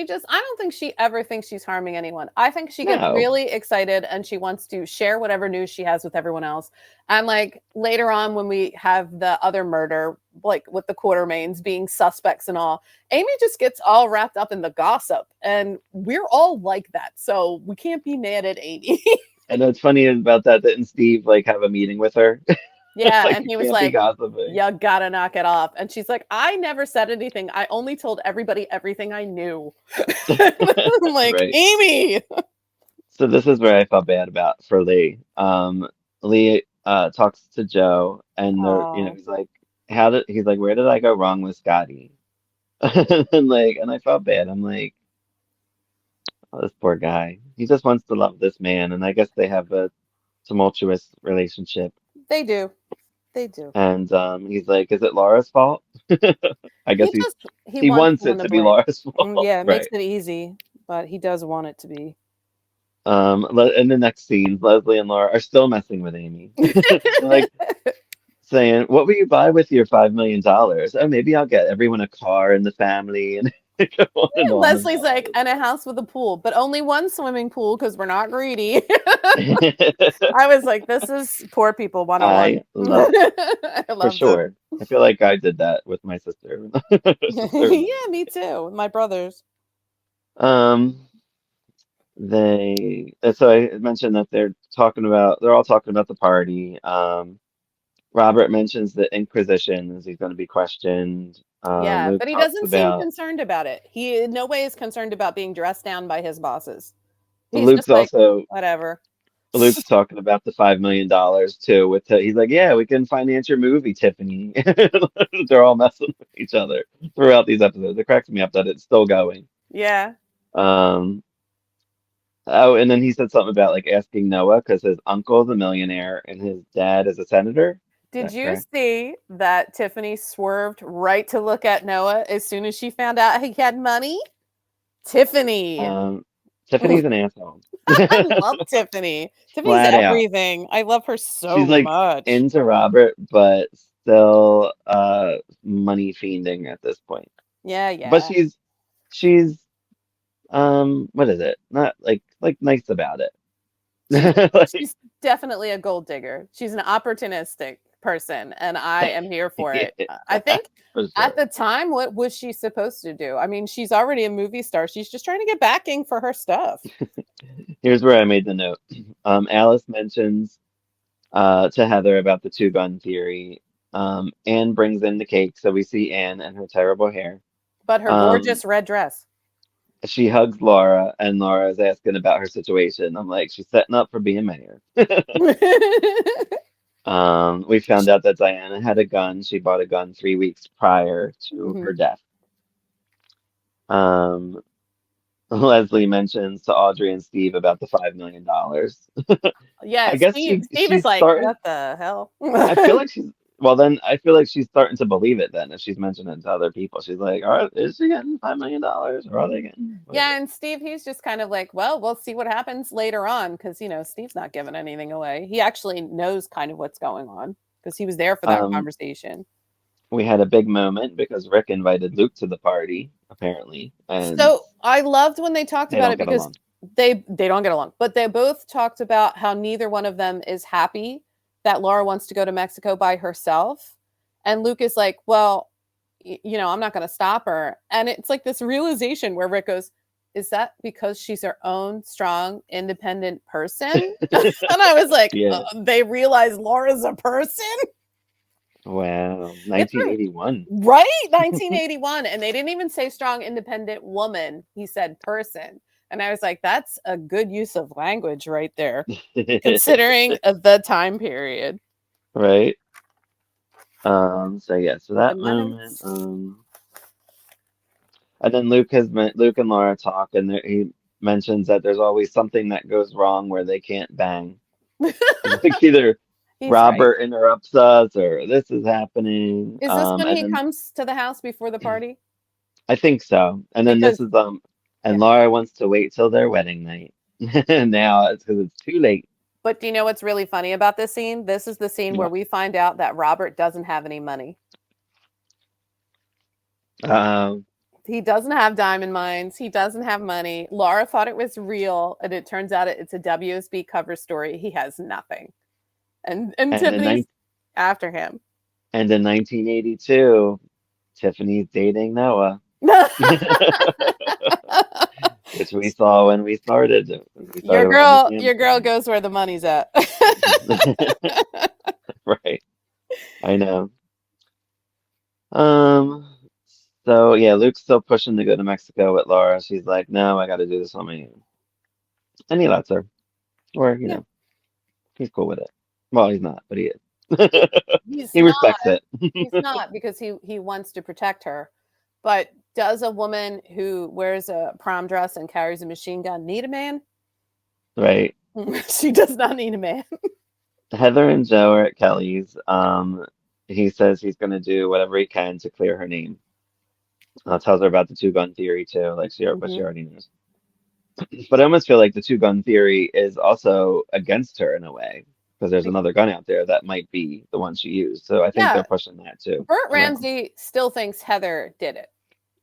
worse. I don't think she ever thinks she's harming anyone. I think she gets No. really excited and she wants to share whatever news she has with everyone else. And like later on when we have the other murder, like with the Quartermains being suspects and all, Amy just gets all wrapped up in the gossip. And we're all like that. So we can't be mad at Amy. And what's funny about that, didn't Steve like have a meeting with her? Yeah, Like and you he was can't be like, gossiping. you gotta knock it off. And she's like, I never said anything. I only told everybody everything I knew. I'm like, Right. Amy. So this is where I felt bad about for Lee. Lee talks to Joe and Oh, he's like, he's like, where did I go wrong with Scotty? And I felt bad. I'm like, oh, this poor guy. He just wants to love this man, and I guess they have a tumultuous relationship. they do. They do. And he's like, is it Laura's fault? I guess He he wants wants someone it to to be blame. Laura's fault. Yeah, it makes Right. it easy, but he does want it to be. In the next scene, Leslie and Laura are still messing with Amy. They're like saying, "What will you buy with your $5 million? Oh, maybe I'll get everyone a car in the family," and they go on and on Leslie's about like, and a house with a pool, but only one swimming pool because we're not greedy. it. I was like, this is poor people 101. I love it I for love them. sure. I feel like I did that with my sister. Yeah, me too. My brothers. Um, so I mentioned that they're all talking about the party. Robert mentions the Inquisition as he's going to be questioned. Yeah, Luke but he talks doesn't seem about concerned about it. He in no way is concerned about being dressed down by his bosses. He's Luke's just like, also whatever. Luke's talking about the $5 million too. He's like, yeah, we can finance your movie, Tiffany. They're all messing with each other throughout these episodes. It cracks me up that it's still going. Yeah. Um, oh, and then he said something about like asking Noah because his uncle's a millionaire and his dad is a senator. Is Did that you correct? see that Tiffany swerved right to look at Noah as soon as she found out he had money? Tiffany. Um, Tiffany's an asshole. I love Tiffany. Tiffany's Flat out. everything. I love her so She's like much. into Robert, but still money fiending at this point. Yeah, But yeah. she's what is it? Not like nice about it. She's Like she's definitely a gold digger. She's an opportunistic person, and I am here for it. I think for at sure. the time, what was she supposed to do? I mean, she's already a movie star. She's just trying to get backing for her stuff. Here's where I made the note. Alice mentions to Heather about the two-gun theory. Anne brings in the cake, so we see Anne and her terrible hair. But her Um, gorgeous red dress. she hugs Laura, and Laura is asking about her situation. I'm like, she's setting up for being mayor. We found out that Diana had a gun. She bought a gun 3 weeks prior to her Mhm. death. Um, Leslie mentions to Audrey and Steve about the $5 million. Yeah, I guess Steve is she's like, starting. what the hell? I feel like she's well. Then I feel like she's starting to believe it. Then if she's mentioning it to other people, she's like, "All right, is she getting $5 million, or are they getting Yeah, whatever?" and Steve, he's just kind of like, well, we'll see what happens later on because Steve's not giving anything away. He actually knows kind of what's going on because he was there for that Um, conversation. we had a big moment because Rick invited Luke to the party apparently, and So I loved when they talked they about don't it get because along. they don't get along, but they both talked about how neither one of them is happy that Laura wants to go to Mexico by herself. And Luke is like, well, I'm not going to stop her. And it's like this realization where Rick goes, is that because she's her own strong, independent person? And I was like, Yeah. they realize Laura's a person? Wow. It's 1981. right, 1981. And they didn't even say strong, independent woman. He said person. And I was like, that's a good use of language right there, considering the time period. Right. So yeah, so The that moment, menace. and then Luke and Laura talk, and he mentions that there's always something that goes wrong where they can't bang. He's like, either He's right. Robert interrupts us, or this is happening. Is this when And he then comes to the house before the party? I think so. And then this Because is yeah. and Laura wants to wait till their wedding night. Now it's because it's too late. But do you know what's really funny about this scene? This is the scene where What? we find out that Robert doesn't have any money. Um, He doesn't have diamond mines. He doesn't have money. Laura thought it was real, and it turns out it's a WSB cover story. He has nothing. And and in Tiffany's nine after him. and in 1982, Tiffany's dating Noah, which we saw when we started. We started with Miss Your girl Anderson. goes where the money's at. Right. I know. Um, so yeah, Luke's still pushing to go to Mexico with Laura. She's like, no, I got to do this on my own. And he lets her. Or, Yeah, he's cool with it. Well, he's not, but he is. he's He not. respects it. He's not because he wants to protect her. But does a woman who wears a prom dress and carries a machine gun need a man? Right. She does not need a man. Heather and Joe are at Kelly's. He says he's going to do whatever he can to clear her name. Tells her about the two-gun theory too, like but she Mhm. already knows. But I almost feel like the two-gun theory is also against her in a way, because there's another gun out there that might be the one she used. So I think Yeah, they're pushing that too Burt around. Ramsey still thinks Heather did it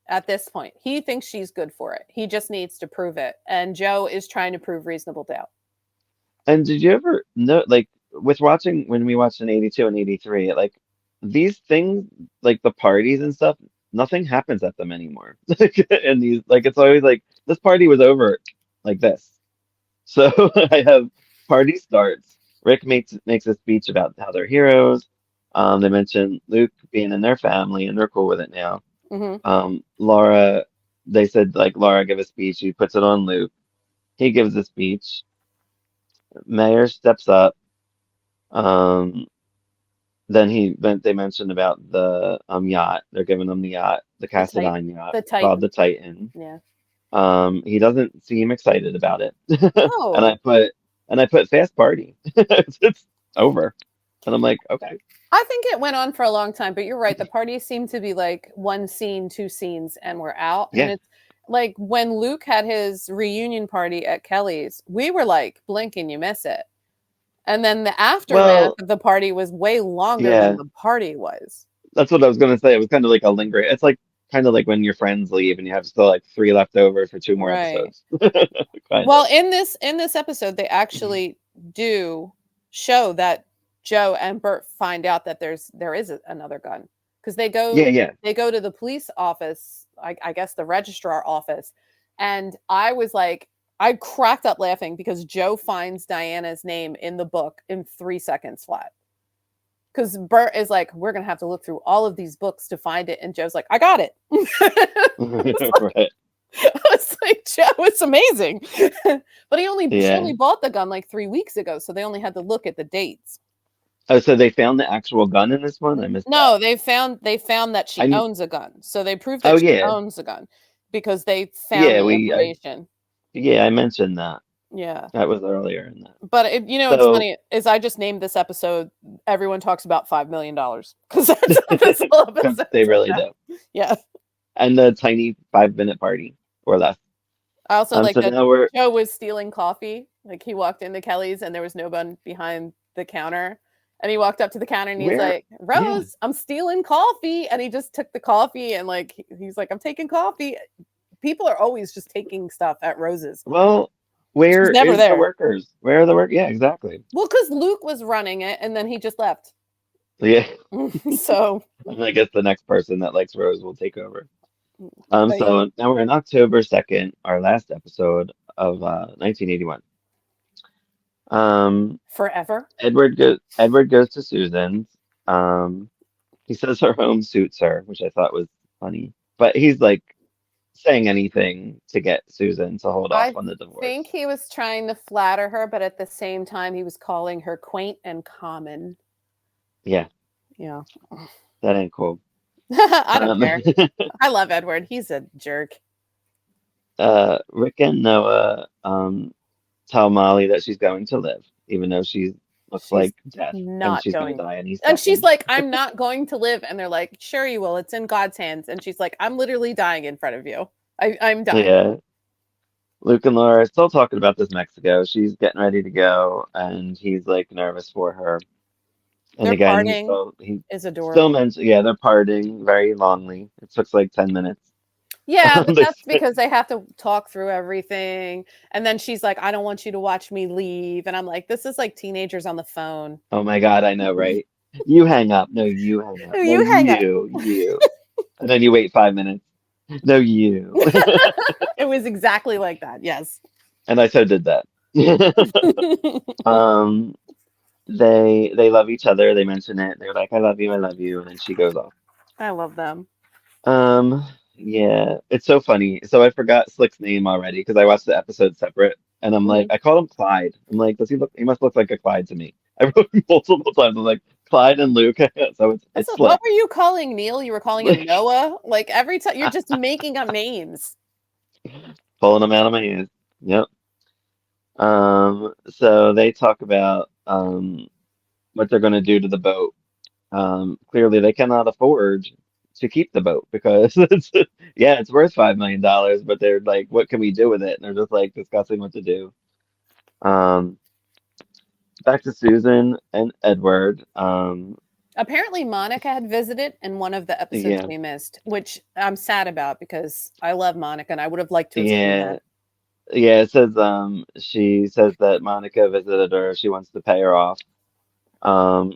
at this point. He thinks she's good for it. He just needs to prove it. And Joe is trying to prove reasonable doubt. And did you ever know, like, with watching when we watched in 82 and 83, like these things, like the parties and stuff, nothing happens at them anymore. And these, like, it's always like this party was over like this. So I have party starts. Rick makes a speech about how they're heroes. They mention Luke being in their family, and they're cool with it now. Mm-hmm. Laura, they said like Laura give a speech. He puts it on Luke. He gives a speech. Mayor steps up. Um, then they mentioned about the yacht. They're giving them the yacht, the The Titan. Cassadine yacht The called Titan. the Titan. Yeah. He doesn't seem excited about it. And No. I put fast party. It's over. And I'm like, okay. I think it went on for a long time, but you're right. The parties seem to be like one scene, two scenes, and we're out. And Yeah. it's like when Luke had his reunion party at Kelly's, we were like, blink and you miss it. And then the aftermath Well, of the party was way longer than yeah, the party was. that's what I was gonna say. It was kind of like a lingering. It's like kind of like when your friends leave and you have still like three left over for two more Right. episodes. Kind Well, of. in this episode, they actually do show that Joe and Bert find out that there is another gun because Yeah, yeah. they go to the police office, I guess the registrar office, and I was like, I cracked up laughing because Joe finds Diana's name in the book in 3 seconds flat. Because Bert is like, we're gonna have to look through all of these books to find it, and Joe's like, I got it. Right. I was like, Joe, it's amazing. But she Yeah. only bought the gun like 3 weeks ago, so they only had to look at the dates. Oh, so they found the actual gun in this one? I missed that. No, they found that she I owns a gun. So they proved oh that she yeah. owns a gun because they found Yeah, the information. I mentioned that. Yeah. That was earlier in that. But it's So funny is I just named this episode Everyone Talks About $5 million because that's what this whole episode they is really about. do. Yeah. And the tiny 5 minute party or less. I also like So that now we're Joe was stealing coffee. Like he walked into Kelly's and there was no one behind the counter. And he walked up to the counter and he's where like, yeah. Rose, I'm stealing coffee. And he just took the coffee and like he's like, I'm taking coffee. People are always just taking stuff at Rose's. Well, She's where never is the there. workers? Where are the work? Yeah, exactly. Well, because Luke was running it and then he just left. Yeah. So I guess the next person that likes Rose will take over. but yeah. So now we're in October 2nd, our last episode of 1981. Forever. Edward goes to Susan's. He says her home suits her, which I thought was funny. But he's like saying anything to get Susan to hold off I on the divorce. think he was trying to flatter her, but at the same time he was calling her quaint and common. Yeah, Yeah. that ain't cool. I don't care. I love Edward. He's a jerk. Rick and Noah tell Molly that she's going to live, even though she's looks She's like death, and not she's gonna going. die any And she's second. like, I'm not going to live. And they're like, sure you will. It's in God's hands. And she's like, I'm literally dying in front of you. I'm dying. Yeah. Luke and Laura are still talking about this Mexico. She's getting ready to go, and he's like nervous for her. And Their again, parting he is still adorable. mentions, yeah, they're parting very longly. It took like 10 minutes. Yeah, but They that's because they have to talk through everything. And then she's like, I don't want you to watch me leave. And I'm like, this is like teenagers on the phone. Oh my God, I know, right? You hang up. No, you hang up. No, You hang up. you. And then you wait 5 minutes. No, you. It was exactly like that. Yes. And I so did that. um, they love each other. They mention it. They're like, I love you, and then she goes off. I love them. Um, yeah, it's so funny. So I forgot Slick's name already because I watched the episode separate, and I'm like, Mhm. I call him Clyde. I'm like, does he look? He must look like a Clyde to me. I wrote multiple times. I'm like Clyde and Luke. So it's What Slick. were you calling Neil? You were calling him Noah? Like every time you're just making up names. Pulling them out of my ears. Yep. So they talk about what they're going to do to the boat. Clearly they cannot afford to keep the boat because it's worth $5 million, but they're like, what can we do with it? And they're just like discussing what to do. Um, Back to Susan and Edward. Apparently, Monica had visited in one of the episodes Yeah, we missed, which I'm sad about because I love Monica and I would have liked to have seen yeah, her. yeah. It says she says that Monica visited her. She wants to pay her off.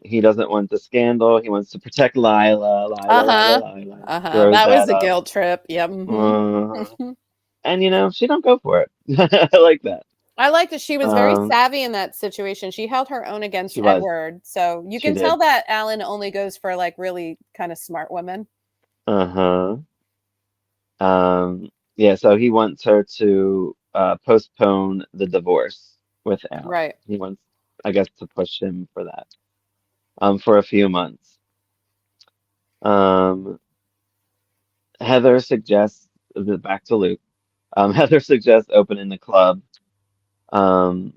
He doesn't want the scandal. He wants to protect Lila. Uh huh. Lila. Uh huh. Throws That was that a up. guilt trip. Yep. Hmm. Uh, and she don't go for it. I like that. I liked that she was very Um, savvy in that situation. She held her own against she was. Edward. So you She can tell did. that Alan only goes for like really kind of smart women. Uh-huh. Yeah, so he wants her to postpone the divorce with Al. Right. He wants, I guess, to push him for that. For a few months. Um, Heather suggests back to Luke. Heather suggests opening the club. Um,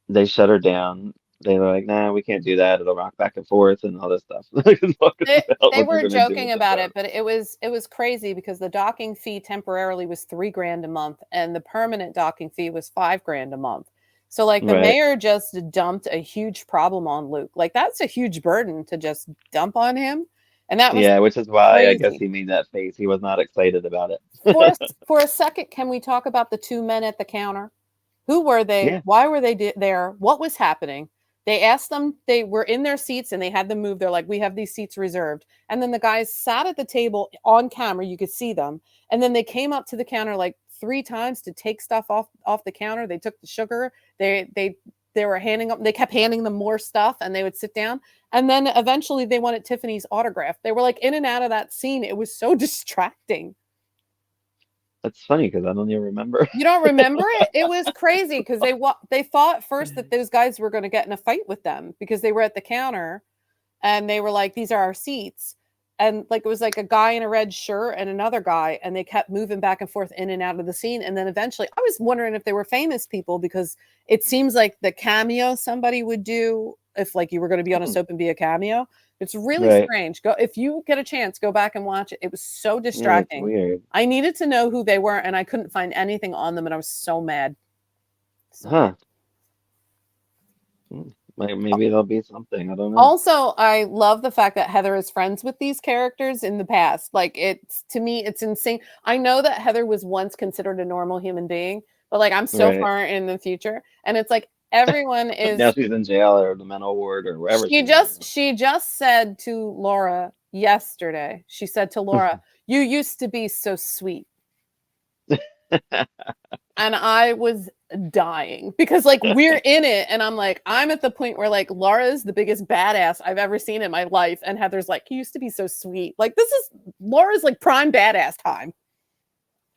they shut her down. They were like, nah, we can't do that. It'll rock back and forth and all this stuff. Talking about They what they're were gonna do joking with the about it, boat. but it was crazy because the docking fee temporarily was $3,000 a month, and the permanent docking fee was $5,000 a month. So like the Right. mayor just dumped a huge problem on Luke. Like that's a huge burden to just dump on him, and that was Yeah, which is why I guess crazy. he made that face. He was not excited about For a, it. for a second, can we talk about the two men at the counter? Who were they? Yeah. Why were they there? What was happening? They asked them, they were in their seats and they had them move. They're like, we have these seats reserved. And then the guys sat at the table on camera. You could see them. And then they came up to the counter like 3 times to take stuff off the counter. They took the sugar. They were handing up, they kept handing them more stuff and they would sit down. And then eventually they wanted Tiffany's autograph. They were like in and out of that scene. It was so distracting. That's funny because I don't even remember. You don't remember it? It was crazy because they thought first that those guys were going to get in a fight with them because they were at the counter and they were like, "These are our seats," and like it was like a guy in a red shirt and another guy, and they kept moving back and forth in and out of the scene. And then eventually, I was wondering if they were famous people because it seems like the cameo somebody would do if like you were going to be on a Hmm. soap and be a cameo. It's really Right. strange. Go if you get a chance, go back and watch it. It was so Yeah, it's distracting. weird. I needed to know who they were, and I couldn't find anything on them, and I was so mad. So mad. Huh. Like maybe there'll be something. I don't know. Also, I love the fact that Heather is friends with these characters in the past. Like it's to me, it's insane. I know that Heather was once considered a normal human being, but like I'm so Right. far in the future, and it's like everyone Now is. she's in jail or the mental ward or wherever She she's in just she just said to Laura yesterday. She said to Laura, "You used to be so sweet." now. And I was dying because like we're in it and I'm like I'm at the point where like Laura's the biggest badass I've ever seen in my life and Heather's like, "You used to be so sweet." Like this is Laura's like prime badass time.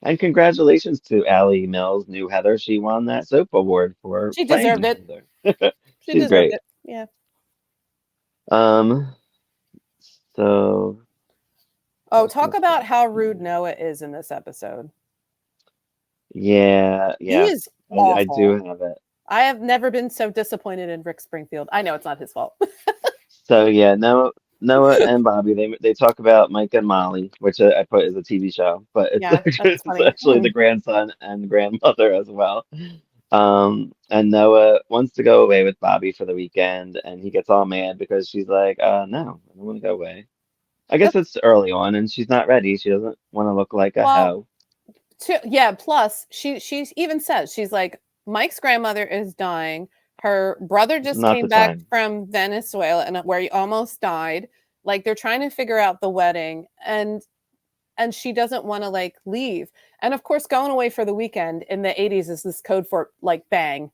And congratulations to Allie Mills, new Heather. She won that soap award for She playing deserved new it. Heather. She She's deserved great. it. Yeah. Um, so Oh, what's talk this about stuff? how rude Noah is in this episode. Yeah, He yeah. is I do awful. have it. I have never been so disappointed in Rick Springfield. I know it's not his fault. So yeah, Noah and Bobby they talk about Mike and Molly, which I put as a TV show, but it's Yeah, that's it's funny. actually the grandson and grandmother as well. And Noah wants to go away with Bobby for the weekend, and he gets all mad because she's like, no, I don't want to go away. I guess it's early on, and she's not ready. She doesn't want to look like a Well, hoe. yeah, plus she even says, she's like, Mike's grandmother is dying. Her brother It's just not came the back time. from Venezuela and where he almost died. Like they're trying to figure out the wedding, and she doesn't want to like leave. And of course, going away for the weekend in the 80s is this code for like bang.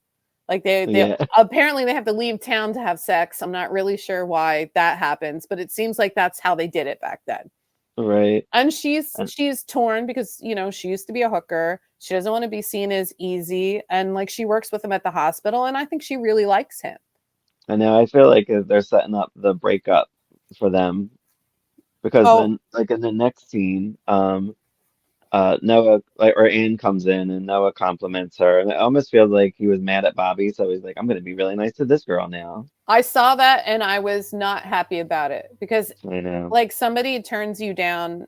Like they Yeah, apparently they have to leave town to have sex. I'm not really sure why that happens, but it seems like that's how they did it back then. right. And And she's torn because, you know, she used to be a hooker. She doesn't want to be seen as easy, and like she works with him at the hospital, and I think she really likes him. I know I feel like they're setting up the breakup for them because Oh, then, like in the next scene, Noah or Anne comes in and Noah compliments her, and it almost feels like he was mad at Bobby, so he's like, "I'm gonna be really nice to this girl now." I saw that and I was not happy about it because I know, like somebody turns you down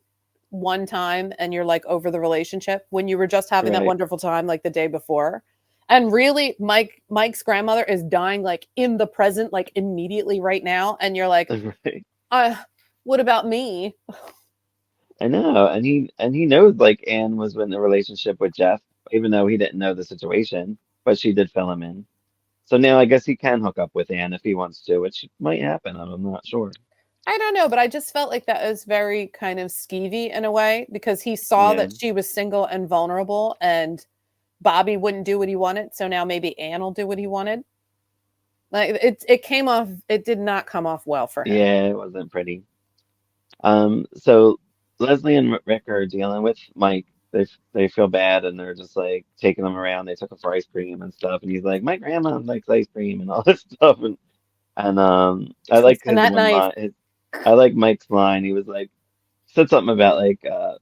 one time and you're like over the relationship when you were just having that right, wonderful time like the day before. And really Mike's grandmother is dying like in the present, like immediately right now. And you're like, right. uh, what about me? I know, and he knows like Anne was in a relationship with Jeff, even though he didn't know the situation, but she did fill him in. So now I guess he can hook up with Anne if he wants to, which might happen. I'm not sure. I don't know, but I just felt like that was very kind of skeevy in a way because he saw Yeah, that she was single and vulnerable and Bobby wouldn't do what he wanted. So now maybe Anne will do what he wanted. Like it came off, it did not come off well for him. yeah, it wasn't pretty. So Leslie and Rick are dealing with Mike. They feel bad and they're just like taking him around. They took him for ice cream and stuff, and he's like, "My grandma likes ice cream" and all this stuff. And I like And his that one knife. line. I like Mike's line. He was like said something about like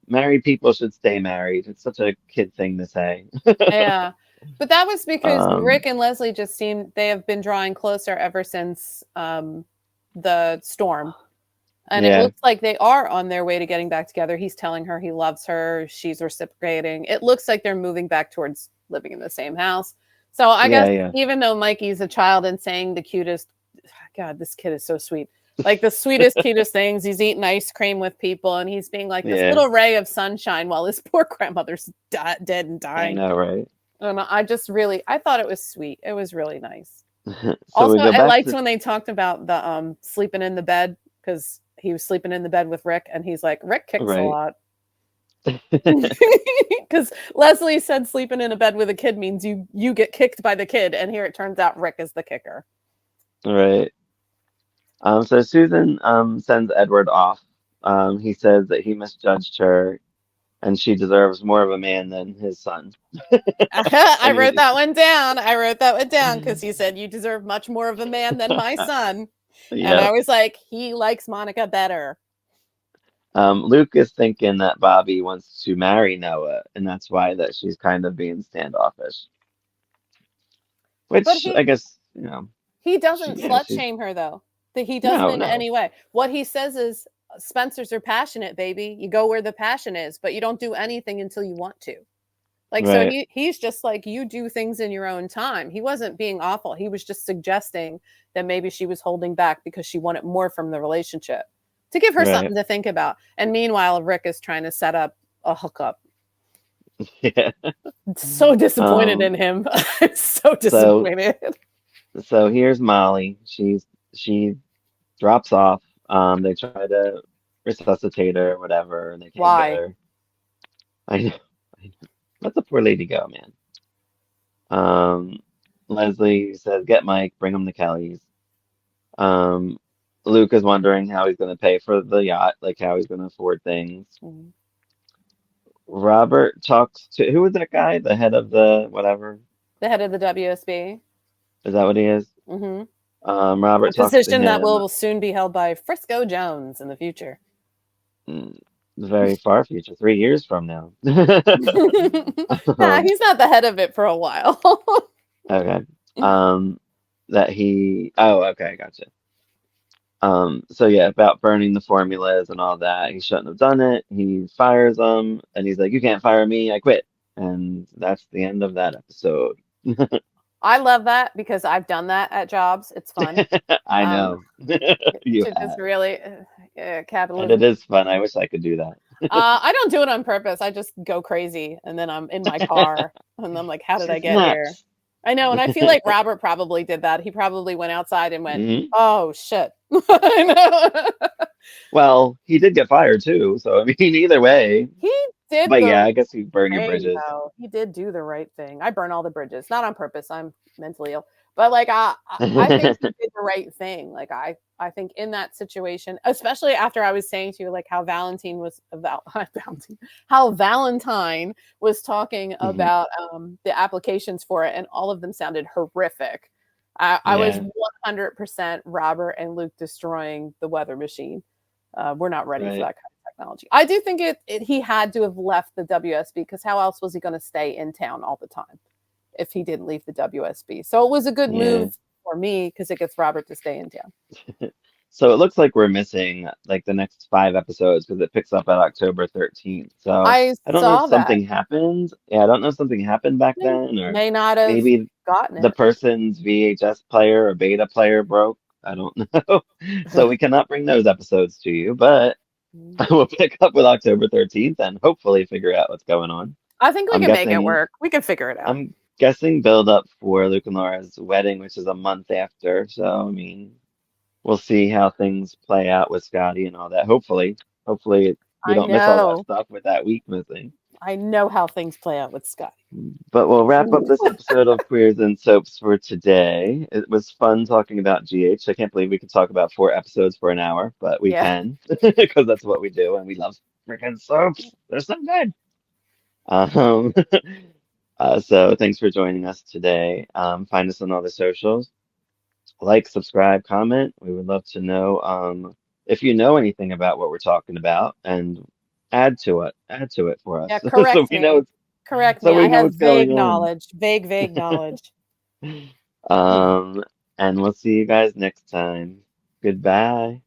married people should stay married. It's such a kid thing to say. Yeah. But that was because Um, Rick and Leslie just seem they have been drawing closer ever since the storm. And it yeah, looks like they are on their way to getting back together. He's telling her he loves her. She's reciprocating. It looks like they're moving back towards living in the same house. So I yeah, guess yeah. even though Mikey's a child and saying the cutest, God, this kid is so sweet. Like the sweetest, cutest things. He's eating ice cream with people and he's being like this Yeah, little ray of sunshine while his poor grandmother's dead and I dying. know, right? And I just really, I thought it was sweet. It was really nice. So we Also, go I back liked to when they talked about the sleeping in the bed because he was sleeping in the bed with Rick, and he's like, Rick kicks a right, lot. Because Leslie said sleeping in a bed with a kid means you get kicked by the kid, and here it turns out Rick is the kicker. right. So Susan sends Edward off. He says that he misjudged her and she deserves more of a man than his son. I And wrote he's that one down. I wrote that one down because he said you deserve much more of a man than my son, and I yep. was like, he likes Monica better. Luke is thinking that Bobby wants to marry Noah, and that's why that she's kind of being standoffish. But Which I guess, you know, he she doesn't yeah, slut she's shame her though. That he doesn't no, in no. any way. What he says is Spencers are passionate, baby. You go where the passion is, but you don't do anything until you want to. Like so Right, he's just like you do things in your own time. He wasn't being awful. He was just suggesting that maybe she was holding back because she wanted more from the relationship to give her right. something to think about. And meanwhile, Rick is trying to set up a hookup. Yeah. So disappointed Um, in him. I'm so so disappointed. so here's Molly. She drops off. They try to resuscitate her or whatever, and they can't get Why? her. I know. I know. Let the poor lady go, man. Um, Leslie says, "Get Mike, bring him to Kelly's." Um, Luke is wondering how he's going to pay for the yacht, like how he's going to afford things. Mhm. Robert talks to who was that guy? The head of the whatever. The head of the WSB. Is that what he is? Hmm. A Robert talks to position that him. will soon be held by Frisco Jones in the future. mm, Very far future, 3 years from now. Nah, Um, he's not the head of it for a while. okay. That he. Oh, okay, gotcha. So yeah, about burning the formulas and all that. He shouldn't have done it. He fires them, and he's like, "You can't fire me. I quit." And that's the end of that episode. I love that because I've done that at jobs. It's fun. I Um, know you to just have, really and it capitalism. is fun. I wish I could do that. I don't do it on purpose. I just go crazy, and then I'm in my car, and I'm like, "How did I She's get here?" nuts. I know, and I feel like Robert probably did that. He probably went outside and went, Hmm. "Oh shit!" I know. Well, he did get fired too, so I mean, either way. He did But the yeah, right I guess you burn your thing, bridges. though. He did do the right thing. I burn all the bridges, not on purpose. I'm mentally ill, but like I think he did the right thing. Like I think in that situation, especially after I was saying to you, like how Valentine was Valentine, how Valentine was talking Mhm. about the applications for it, and all of them sounded horrific. I was Yeah, 100% Robert and Luke destroying the weather machine. We're not ready for right. that kind of technology. I do think he had to have left the WSB because how else was he going to stay in town all the time if he didn't leave the WSB? So it was a good Yeah. move for me because it gets Robert to stay in town. So it looks like we're missing like the next 5 episodes because it picks up at October 13th. So I I don't know if saw that. something happened. Yeah, I don't know if something happened back They then, or may not have maybe gotten the it. person's VHS player or beta player broke. I don't know. So we cannot bring those episodes to you, but we'll pick up with October 13th and hopefully figure out what's going on. I think we I'm can make it guessing work. We can figure it out. I'm guessing build up for Luke and Laura's wedding, which is a month after. So I mean, we'll see how things play out with Scotty and all that. Hopefully we I don't miss all that know. stuff with that week missing. I know how things play out with Scott. But we'll wrap up this episode of Queers and Soaps for today. It was fun talking about GH. I can't believe we could talk about 4 episodes for an hour, but we Yeah. can because that's what we do, and we love freaking soaps. They're so good. Um, so thanks for joining us today. Find us on all the socials. Like, subscribe, comment. We would love to know if you know anything about what we're talking about, and add to it for Yeah, us, so correct we know me. Correct me. I have what's vague going on. knowledge. Vague knowledge. Um, and we'll see you guys next time. Goodbye.